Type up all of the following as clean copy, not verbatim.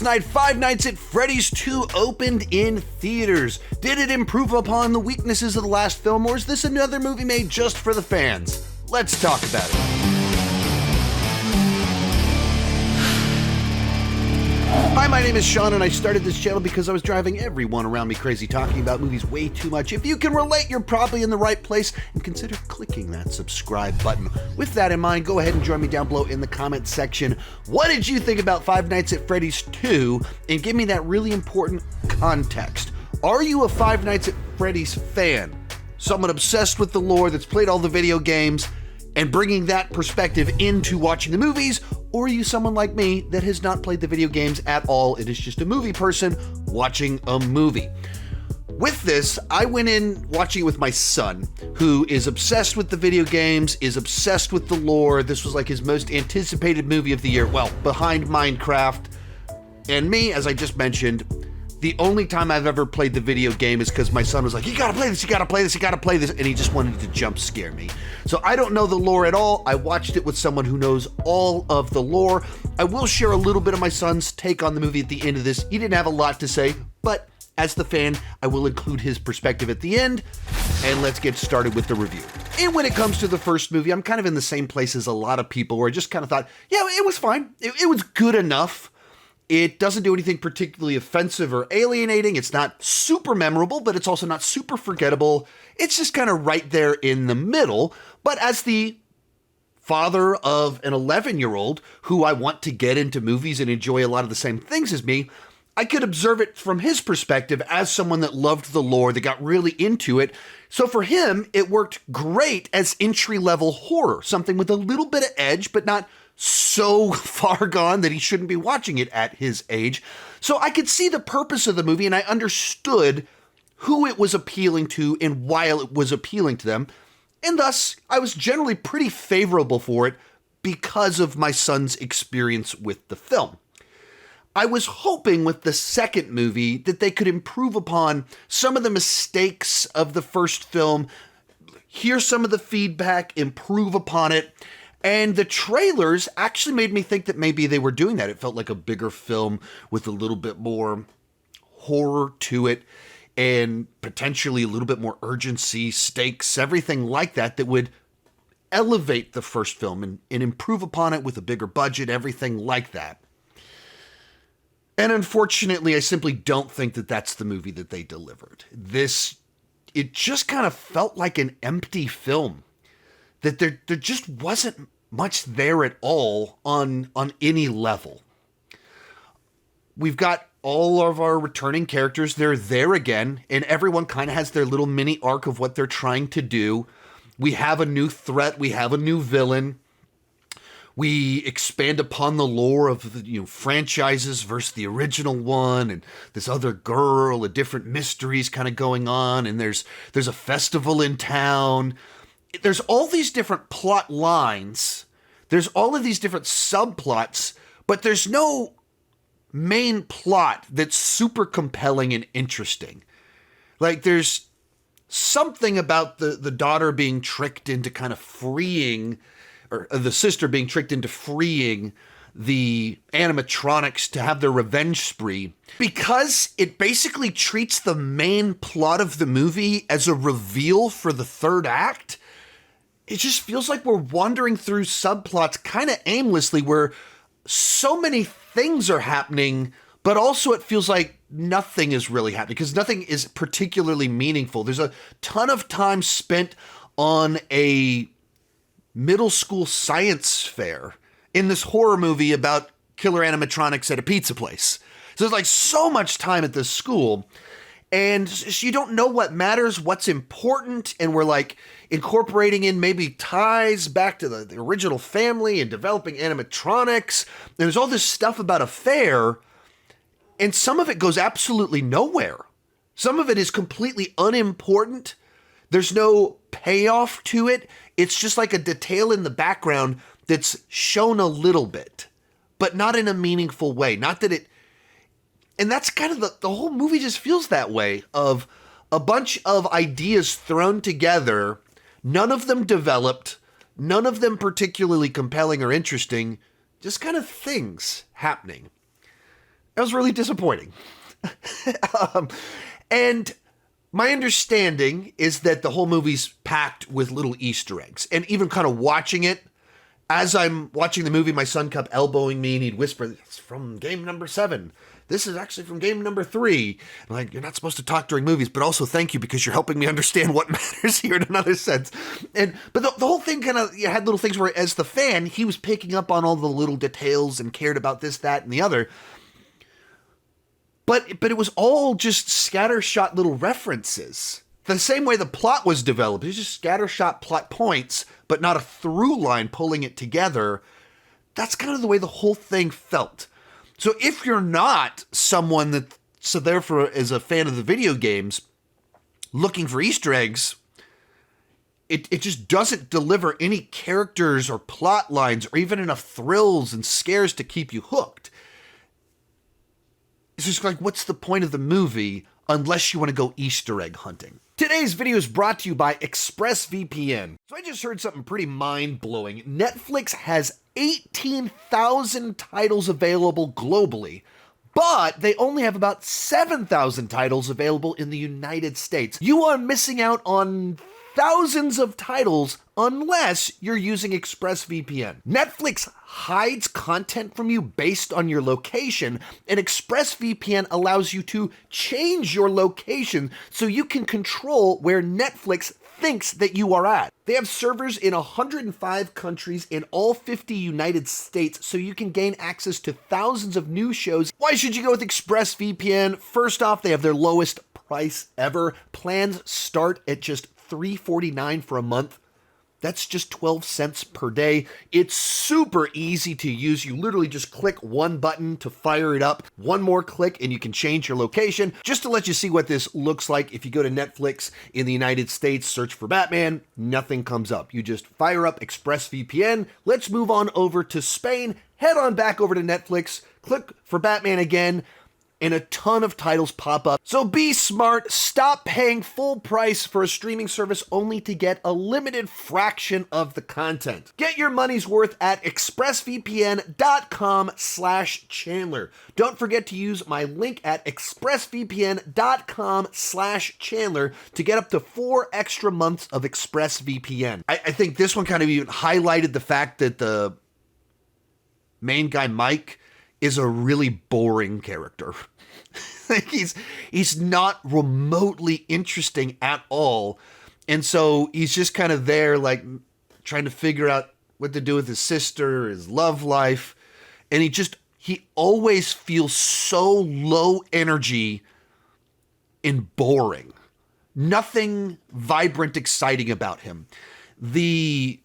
Last night, Five Nights at Freddy's 2 opened in theaters. Did it improve upon the weaknesses of the last film, or is this another movie made just for the fans? Let's talk about it. Hi, my name is Sean, and I started this channel because I was driving everyone around me crazy talking about movies way too much. If you can relate, you're probably in the right place, and consider clicking that subscribe button. With that in mind, go ahead and join me down below in the comment section. What did you think about Five Nights at Freddy's 2? And give me that really important context. Are you a Five Nights at Freddy's fan? Someone obsessed with the lore that's played all the video games and bringing that perspective into watching the movies? Or are you someone like me that has not played the video games at all? It is just a movie person watching a movie. With this, I went in watching it with my son, who is obsessed with the video games, is obsessed with the lore. This was like his most anticipated movie of the year. Well, behind Minecraft. And me, as I just mentioned, the only time I've ever played the video game is because my son was like, you gotta play this, you gotta play this, you gotta play this, and he just wanted to jump scare me. So I don't know the lore at all. I watched it with someone who knows all of the lore. I will share a little bit of my son's take on the movie at the end of this. He didn't have a lot to say, but as the fan, I will include his perspective at the end, and let's get started with the review. And when it comes to the first movie, I'm kind of in the same place as a lot of people where I just kind of thought, yeah, it was fine. It was good enough. It doesn't do anything particularly offensive or alienating. It's not super memorable, but it's also not super forgettable. It's just kind of right there in the middle. But as the father of an 11-year-old who I want to get into movies and enjoy a lot of the same things as me, I could observe it from his perspective as someone that loved the lore, that got really into it. So for him, it worked great as entry-level horror, something with a little bit of edge, but not so far gone that he shouldn't be watching it at his age. So I could see the purpose of the movie, and I understood who it was appealing to and why it was appealing to them. And thus, I was generally pretty favorable for it because of my son's experience with the film. I was hoping with the second movie that they could improve upon some of the mistakes of the first film, hear some of the feedback, improve upon it. And the trailers actually made me think that maybe they were doing that. It felt like a bigger film with a little bit more horror to it and potentially a little bit more urgency, stakes, everything like that that would elevate the first film and improve upon it with a bigger budget, everything like that. And unfortunately, I simply don't think that that's the movie that they delivered. It just kind of felt like an empty film. That there just wasn't much there at all on any level. We've got all of our returning characters. They're there again, and everyone kind of has their little mini arc of what they're trying to do. We have a new threat. We have a new villain. We expand upon the lore of the franchises versus the original one, and this other girl, and different mysteries kind of going on, and there's a festival in town. There's all these different plot lines. There's all of these different subplots, but there's no main plot that's super compelling and interesting. Like, there's something about the daughter being tricked into kind of freeing, or the sister being tricked into freeing the animatronics to have their revenge spree, because it basically treats the main plot of the movie as a reveal for the third act. It just feels like we're wandering through subplots kind of aimlessly, where so many things are happening, but also it feels like nothing is really happening because nothing is particularly meaningful. There's a ton of time spent on a middle school science fair in this horror movie about killer animatronics at a pizza place. So there's like so much time at this school, and you don't know what matters, what's important, and we're like incorporating in maybe ties back to the original family and developing animatronics. There's all this stuff about a fair, and some of it goes absolutely nowhere. Some of it is completely unimportant. There's no payoff to it. It's just like a detail in the background that's shown a little bit, but not in a meaningful way. Not that it, and that's kind of the whole movie just feels that way, of a bunch of ideas thrown together, none of them developed, none of them particularly compelling or interesting, just kind of things happening. That was really disappointing. And my understanding is that the whole movie's packed with little Easter eggs. And even kind of watching it, as I'm watching the movie, my son kept elbowing me and he'd whisper, "It's from game number 7. This is actually from game number 3. I'm like, you're not supposed to talk during movies, but also thank you because you're helping me understand what matters here in another sense. But the whole thing kind of had little things where, as the fan, he was picking up on all the little details and cared about this, that, and the other. But it was all just scattershot little references. The same way the plot was developed. It was just scattershot plot points, but not a through line pulling it together. That's kind of the way the whole thing felt. So if you're not someone that, so therefore is a fan of the video games, looking for Easter eggs, it just doesn't deliver any characters or plot lines or even enough thrills and scares to keep you hooked. It's just like, what's the point of the movie unless you want to go Easter egg hunting? Today's video is brought to you by ExpressVPN. So I just heard something pretty mind-blowing. Netflix has 18,000 titles available globally, but they only have about 7,000 titles available in the United States. You are missing out on thousands of titles unless you're using ExpressVPN. Netflix hides content from you based on your location, and ExpressVPN allows you to change your location so you can control where Netflix thinks that you are at. They have servers in 105 countries in all 50 United States, so you can gain access to thousands of new shows. Why should you go with ExpressVPN? First off, they have their lowest price ever. Plans start at just $3.49 for a month. That's just 12 cents per day. It's super easy to use. You literally just click one button to fire it up. One more click and you can change your location. Just to let you see what this looks like, if you go to Netflix in the United States, search for Batman, nothing comes up. You just fire up ExpressVPN. Let's move on over to Spain. Head on back over to Netflix, click for Batman again, and a ton of titles pop up. So be smart, stop paying full price for a streaming service only to get a limited fraction of the content. Get your money's worth at expressvpn.com/Chandler. Don't forget to use my link at expressvpn.com/Chandler to get up to 4 extra months of ExpressVPN. I think this one kind of even highlighted the fact that the main guy, Mike, is a really boring character. He's not remotely interesting at all. And so he's just kind of there, like, trying to figure out what to do with his sister, his love life. And he always feels so low energy and boring. Nothing vibrant, exciting about him. The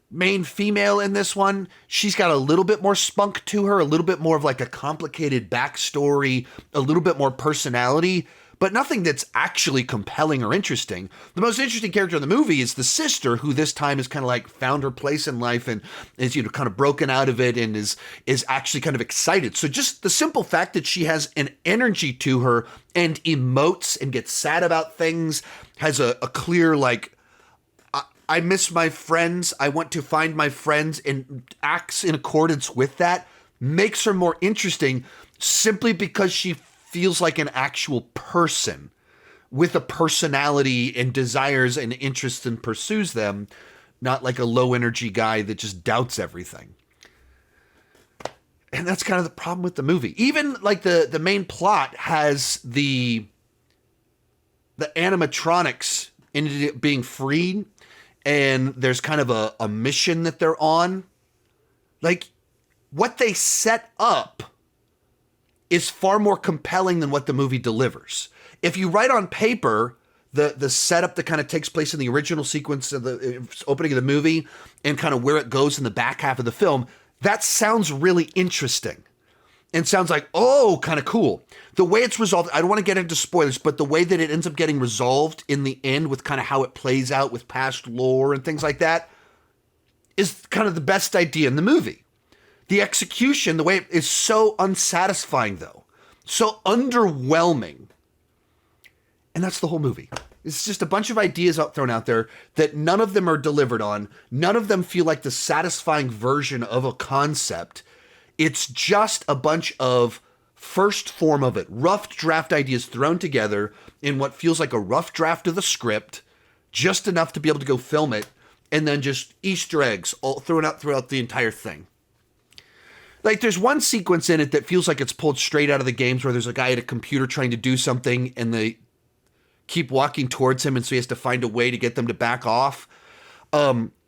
main female in this one, she's got a little bit more spunk to her, a little bit more of like a complicated backstory, a little bit more personality, but nothing that's actually compelling or interesting. The most interesting character in the movie is the sister, who this time has kind of like found her place in life and is, kind of broken out of it and is actually kind of excited. So just the simple fact that she has an energy to her and emotes and gets sad about things, has a clear, like, I miss my friends, I want to find my friends, and acts in accordance with that, makes her more interesting simply because she feels like an actual person with a personality and desires and interests and pursues them, not like a low energy guy that just doubts everything. And that's kind of the problem with the movie. Even like the main plot has the animatronics ended up being freed, and there's kind of a mission that they're on. Like, what they set up is far more compelling than what the movie delivers. If you write on paper the setup that kind of takes place in the original sequence of the opening of the movie and kind of where it goes in the back half of the film, that sounds really interesting. And sounds like, oh, kind of cool. The way it's resolved, I don't want to get into spoilers, but the way that it ends up getting resolved in the end with kind of how it plays out with past lore and things like that is kind of the best idea in the movie. The execution, the way it is so unsatisfying, though. So underwhelming. And that's the whole movie. It's just a bunch of ideas thrown out there that none of them are delivered on. None of them feel like the satisfying version of a concept. It's just a bunch of first form of it. Rough draft ideas thrown together in what feels like a rough draft of the script, just enough to be able to go film it, and then just Easter eggs all thrown out throughout the entire thing. Like, there's one sequence in it that feels like it's pulled straight out of the games where there's a guy at a computer trying to do something and they keep walking towards him, and so he has to find a way to get them to back off.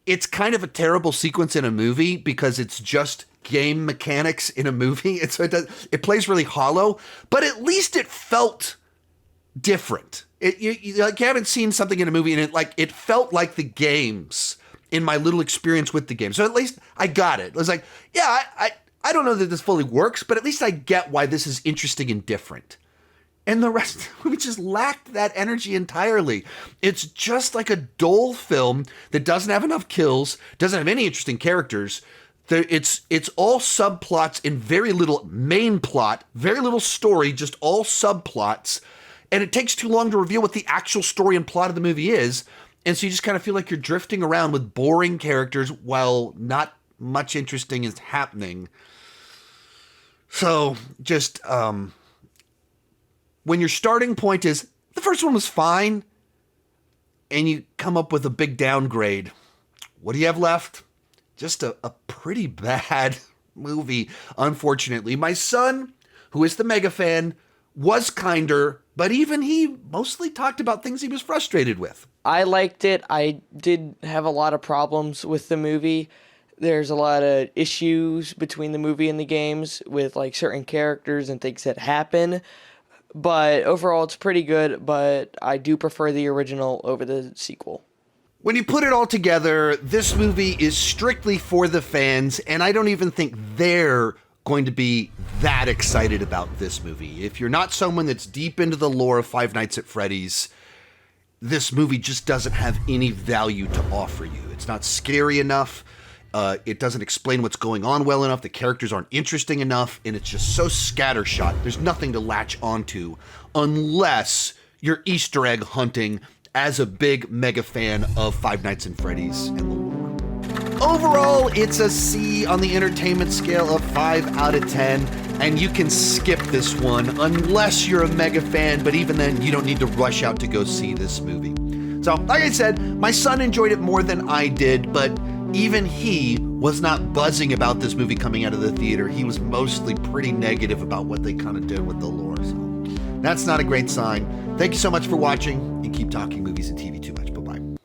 It's kind of a terrible sequence in a movie because it's just game mechanics in a movie. And so it plays really hollow, but at least it felt different. You haven't seen something in a movie and it felt like the games in my little experience with the game. So at least I got it. I was like, yeah, I don't know that this fully works, but at least I get why this is interesting and different. And the rest of the movie just lacked that energy entirely. It's just like a dull film that doesn't have enough kills, doesn't have any interesting characters. It's all subplots and very little main plot, very little story, just all subplots. And it takes too long to reveal what the actual story and plot of the movie is. And so you just kind of feel like you're drifting around with boring characters while not much interesting is happening. So just, when your starting point is the first one was fine and you come up with a big downgrade, what do you have left? Just a pretty bad movie, unfortunately. My son, who is the mega fan, was kinder, but even he mostly talked about things he was frustrated with. I liked it. I did have a lot of problems with the movie. There's a lot of issues between the movie and the games with like certain characters and things that happen. But overall, it's pretty good, but I do prefer the original over the sequel. When you put it all together, this movie is strictly for the fans, and I don't even think they're going to be that excited about this movie. If you're not someone that's deep into the lore of Five Nights at Freddy's, this movie just doesn't have any value to offer you. It's not scary enough. It doesn't explain what's going on well enough. The characters aren't interesting enough, and it's just so scattershot. There's nothing to latch onto unless you're Easter egg hunting as a big mega fan of Five Nights at Freddy's and the lore. Overall, it's a C on the entertainment scale of 5 out of 10, and you can skip this one unless you're a mega fan, but even then, you don't need to rush out to go see this movie. So, like I said, my son enjoyed it more than I did, but even he was not buzzing about this movie coming out of the theater. He was mostly pretty negative about what they kind of did with the lore. So that's not a great sign. Thank you so much for watching, and keep talking movies and TV too much.